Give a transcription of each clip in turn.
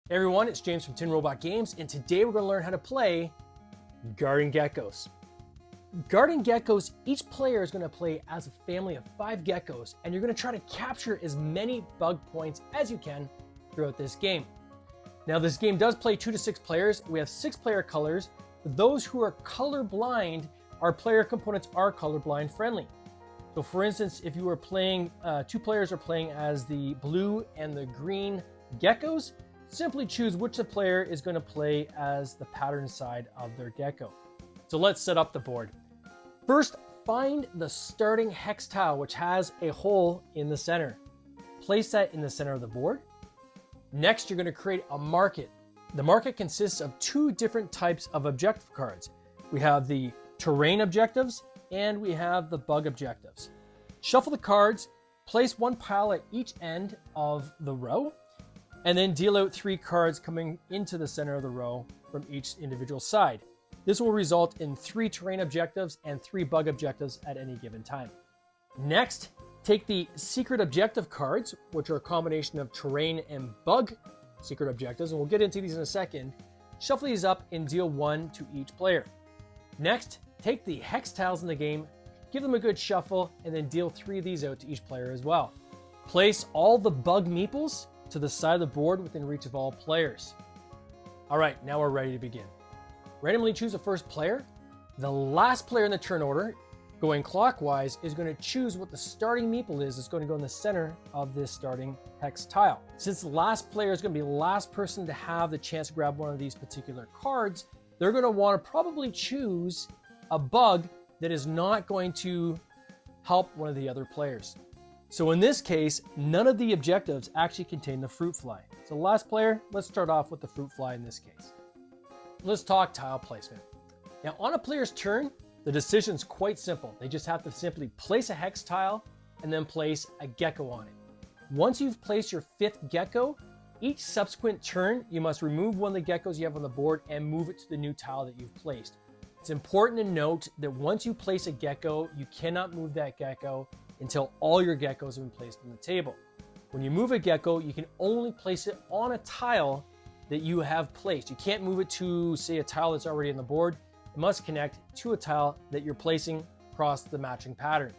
Hey everyone, it's James from Tin Robot Games, and today we're going to learn how to play Garden Geckos. Garden Geckos, each player is going to play as a family of 5 geckos, and you're going to try to capture as many bug points as you can throughout this game. Now this game does play 2 to 6 players. We have 6 player colors. For those who are colorblind, our player components are colorblind friendly. So for instance, if you were playing, 2 players are playing as the blue and the green geckos, simply choose which the player is going to play as the pattern side of their gecko. So let's set up the board. First, find the starting hex tile, which has a hole in the center. Place that in the center of the board. Next, you're going to create a market. The market consists of 2 different types of objective cards. We have the terrain objectives and we have the bug objectives. Shuffle the cards, place 1 pile at each end of the row, and then deal out 3 cards coming into the center of the row from each individual side. This will result in 3 terrain objectives and 3 bug objectives at any given time. Next, take the secret objective cards, which are a combination of terrain and bug secret objectives, and we'll get into these in a second. Shuffle these up and deal 1 to each player. Next, take the hex tiles in the game, give them a good shuffle, and then deal 3 of these out to each player as well. Place all the bug meeples to the side of the board within reach of all players. All right, now we're ready to begin. Randomly choose the first player. The last player in the turn order, going clockwise, is going to choose what the starting meeple is. It's going to go in the center of this starting hex tile. Since the last player is going to be the last person to have the chance to grab one of these particular cards, they're going to want to probably choose a bug that is not going to help one of the other players. So in this case, none of the objectives actually contain the fruit fly. So last player, let's start off with the fruit fly in this case. Let's talk tile placement. Now on a player's turn, the decision is quite simple. They just have to simply place a hex tile and then place a gecko on it. Once you've placed your 5th gecko, each subsequent turn, you must remove one of the geckos you have on the board and move it to the new tile that you've placed. It's important to note that once you place a gecko, you cannot move that gecko until all your geckos have been placed on the table. When you move a gecko, you can only place it on a tile that you have placed. You can't move it to, say, a tile that's already on the board. It must connect to a tile that you're placing across the matching pattern.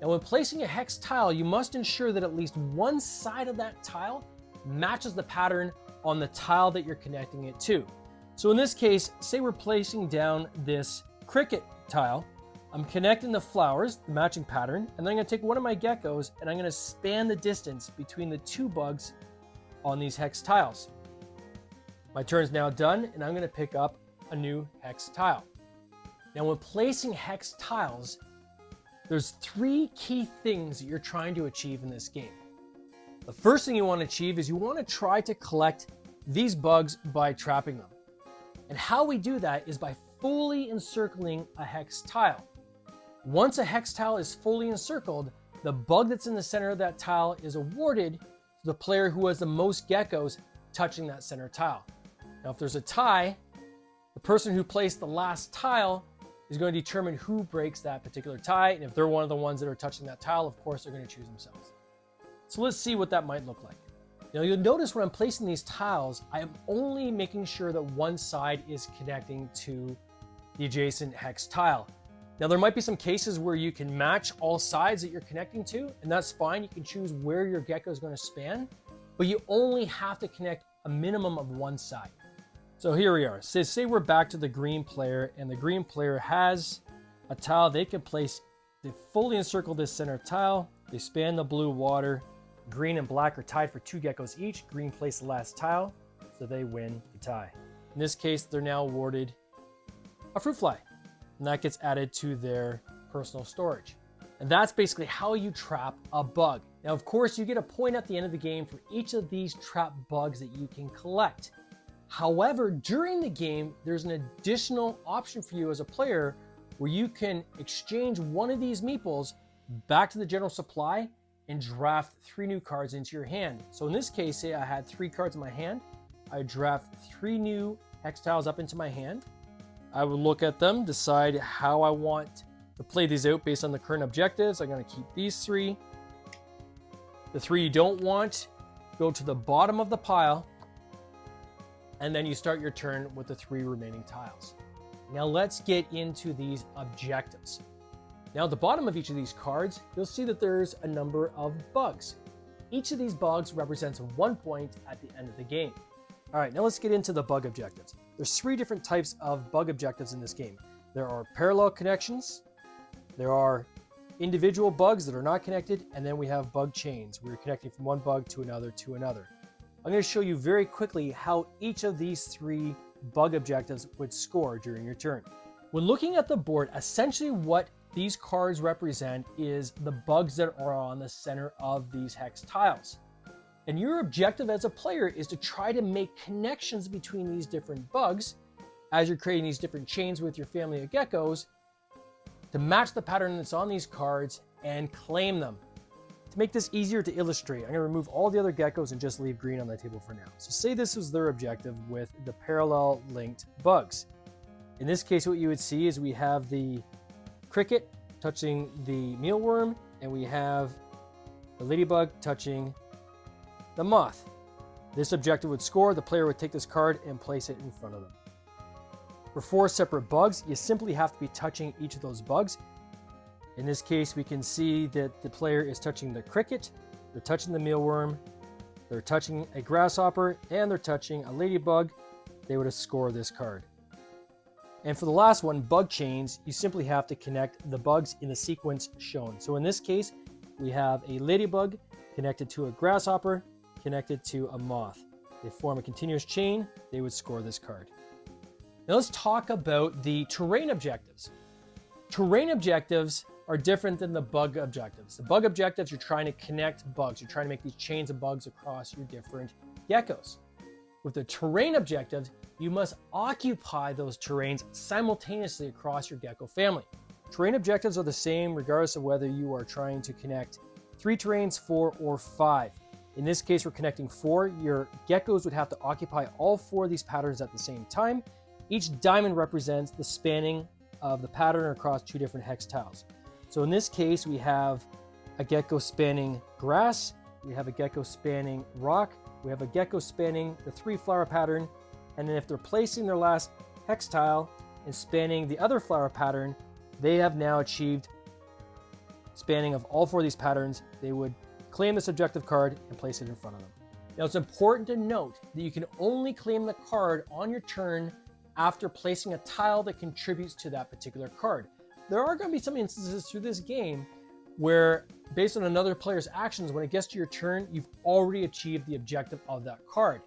Now, when placing a hex tile, you must ensure that at least one side of that tile matches the pattern on the tile that you're connecting it to. So in this case, say we're placing down this cricket tile. I'm connecting the flowers, the matching pattern, and then I'm going to take one of my geckos and I'm going to span the distance between the 2 bugs on these hex tiles. My turn's now done, and I'm going to pick up a new hex tile. Now when placing hex tiles, there's 3 key things that you're trying to achieve in this game. The first thing you want to achieve is you want to try to collect these bugs by trapping them. And how we do that is by fully encircling a hex tile. Once a hex tile is fully encircled, the bug that's in the center of that tile is awarded to the player who has the most geckos touching that center tile. Now, if there's a tie, the person who placed the last tile is going to determine who breaks that particular tie. And if they're one of the ones that are touching that tile, of course, they're going to choose themselves. So let's see what that might look like. Now, you'll notice when I'm placing these tiles, I am only making sure that one side is connecting to the adjacent hex tile. Now, there might be some cases where you can match all sides that you're connecting to, and that's fine. You can choose where your gecko is going to span, but you only have to connect a minimum of one side. So here we are. Say we're back to the green player, and the green player has a tile they can place. They fully encircle this center tile. They span the blue water. Green and black are tied for 2 geckos each. Green placed the last tile, so they win the tie. In this case, they're now awarded a fruit fly, and that gets added to their personal storage. And that's basically how you trap a bug. Now, of course, you get a point at the end of the game for each of these trap bugs that you can collect. However, during the game, there's an additional option for you as a player where you can exchange one of these meeples back to the general supply and draft 3 new cards into your hand. So in this case, say I had 3 cards in my hand, I draft 3 new hex tiles up into my hand. I would look at them, decide how I want to play these out based on the current objectives. I'm going to keep these 3. The 3 you don't want, go to the bottom of the pile, and then you start your turn with the 3 remaining tiles. Now let's get into these objectives. Now at the bottom of each of these cards, you'll see that there's a number of bugs. Each of these bugs represents 1 point at the end of the game. All right, now let's get into the bug objectives. There's 3 different types of bug objectives in this game. There are parallel connections, there are individual bugs that are not connected, and then we have bug chains, where you're connecting from one bug to another to another. I'm going to show you very quickly how each of these 3 bug objectives would score during your turn. When looking at the board, essentially what these cards represent is the bugs that are on the center of these hex tiles. And your objective as a player is to try to make connections between these different bugs as you're creating these different chains with your family of geckos to match the pattern that's on these cards and claim them. To make this easier to illustrate, I'm going to remove all the other geckos and just leave green on the table for now. So say this was their objective with the parallel linked bugs. In this case, what you would see is we have the cricket touching the mealworm, and we have the ladybug touching the moth. This objective would score. The player would take this card and place it in front of them. For 4 separate bugs, you simply have to be touching each of those bugs. In this case, we can see that the player is touching the cricket, they're touching the mealworm, they're touching a grasshopper, and they're touching a ladybug. They would have scored this card. And for the last one, bug chains, you simply have to connect the bugs in the sequence shown. So in this case, we have a ladybug connected to a grasshopper, connected to a moth. They form a continuous chain, they would score this card. Now let's talk about the terrain objectives. Terrain objectives are different than the bug objectives. The bug objectives, you're trying to connect bugs. You're trying to make these chains of bugs across your different geckos. With the terrain objectives, you must occupy those terrains simultaneously across your gecko family. Terrain objectives are the same regardless of whether you are trying to connect 3 terrains, 4, or 5. In this case, we're connecting 4. Your geckos would have to occupy all 4 of these patterns at the same time. Each diamond represents the spanning of the pattern across 2 different hex tiles. So in this case, we have a gecko spanning grass, we have a gecko spanning rock, we have a gecko spanning the 3 flower pattern, and then if they're placing their last hex tile and spanning the other flower pattern, they have now achieved spanning of all 4 of these patterns. They would claim this objective card and place it in front of them. Now it's important to note that you can only claim the card on your turn after placing a tile that contributes to that particular card. There are going to be some instances through this game where, based on another player's actions, when it gets to your turn, you've already achieved the objective of that card.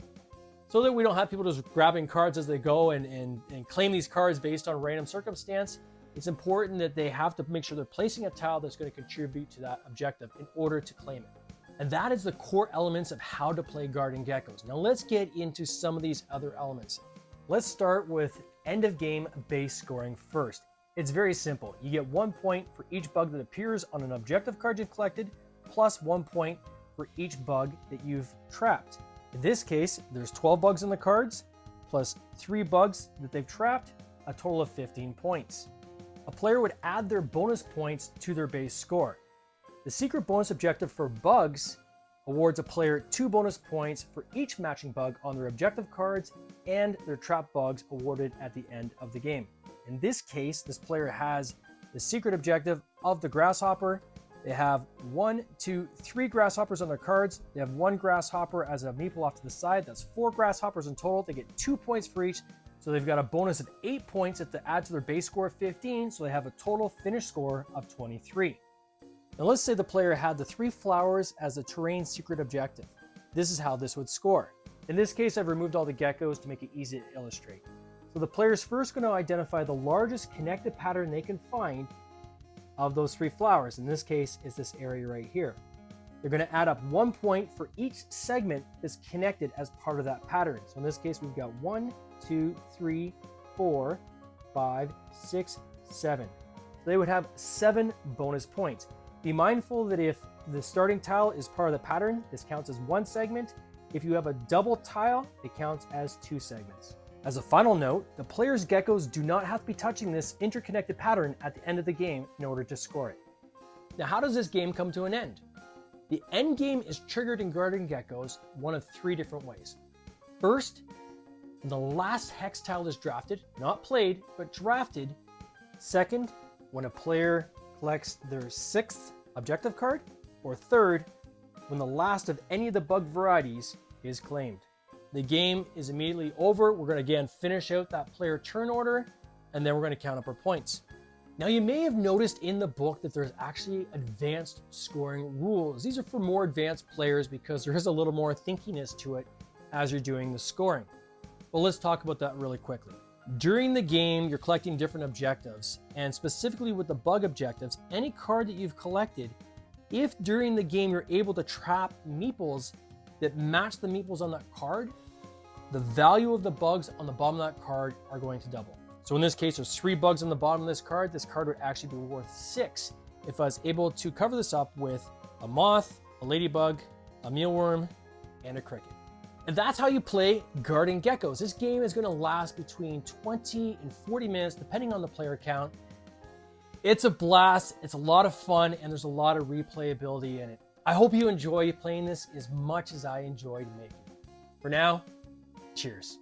So that we don't have people just grabbing cards as they go and claim these cards based on random circumstance, it's important that they have to make sure they're placing a tile that's going to contribute to that objective in order to claim it. And that is the core elements of how to play Garden Geckos. Now let's get into some of these other elements. Let's start with end of game base scoring first. It's very simple. You get 1 point for each bug that appears on an objective card you've collected, plus 1 point for each bug that you've trapped. In this case, there's 12 bugs in the cards, plus 3 bugs that they've trapped, a total of 15 points. A player would add their bonus points to their base score. The secret bonus objective for bugs awards a player 2 bonus points for each matching bug on their objective cards and their trap bugs awarded at the end of the game. In this case, this player has the secret objective of the grasshopper. They have 1, 2, 3 grasshoppers on their cards. They have 1 grasshopper as a meeple off to the side. That's 4 grasshoppers in total. They get 2 points for each. So they've got a bonus of 8 points if they add to their base score of 15. So they have a total finish score of 23. Now let's say the player had the 3 flowers as a terrain secret objective. This is how this would score. In this case, I've removed all the geckos to make it easy to illustrate. So the player's first going to identify the largest connected pattern they can find of those 3 flowers. In this case, is this area right here. They're going to add up 1 point for each segment that's connected as part of that pattern. So in this case, we've got 1, 2, 3, 4, 5, 6, 7. So they would have 7 bonus points. Be mindful that if the starting tile is part of the pattern, this counts as 1 segment. If you have a double tile, it counts as 2 segments. As a final note, the player's geckos do not have to be touching this interconnected pattern at the end of the game in order to score it. Now, how does this game come to an end? The end game is triggered in Garden Geckos one of 3 different ways. First, when the last hex tile is drafted, not played, but drafted. Second, when a player collects their 6th objective card. Or third, when the last of any of the bug varieties is claimed. The game is immediately over. We're going to again finish out that player turn order, and then we're going to count up our points. Now, you may have noticed in the book that there's actually advanced scoring rules. These are for more advanced players because there is a little more thinkiness to it as you're doing the scoring. Well, let's talk about that really quickly. During the game, you're collecting different objectives, and specifically with the bug objectives, any card that you've collected, if during the game you're able to trap meeples that match the meeples on that card, the value of the bugs on the bottom of that card are going to double. So in this case, there's 3 bugs on the bottom of this card. This card would actually be worth 6 if I was able to cover this up with a moth, a ladybug, a mealworm, and a cricket. And that's how you play Garden Geckos. This game is going to last between 20 and 40 minutes, depending on the player count. It's a blast, it's a lot of fun, and there's a lot of replayability in it. I hope you enjoy playing this as much as I enjoyed making it. For now, cheers.